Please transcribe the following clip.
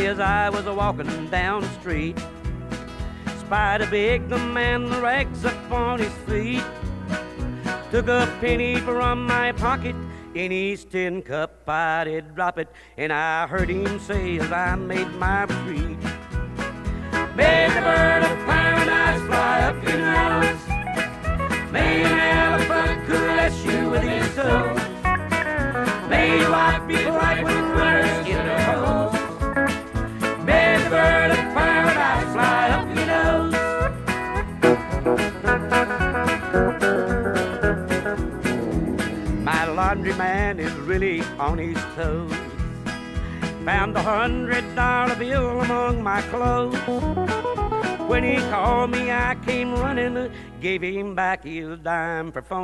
day as I was a-walking down the street, spied a big man, the rags up on his feet. Took a penny from my pocket, in his tin cup I did drop it, and I heard him say as I made my retreat, may the bird of paradise fly up your nose, may an elephant caress you with his toes, may your wife be bright with colors in her hose, may the bird of paradise fly up your nose. My laundryman is really on his toes. Found $100 bill among my clothes. When he called me, I came running, gave him back his dime for phone.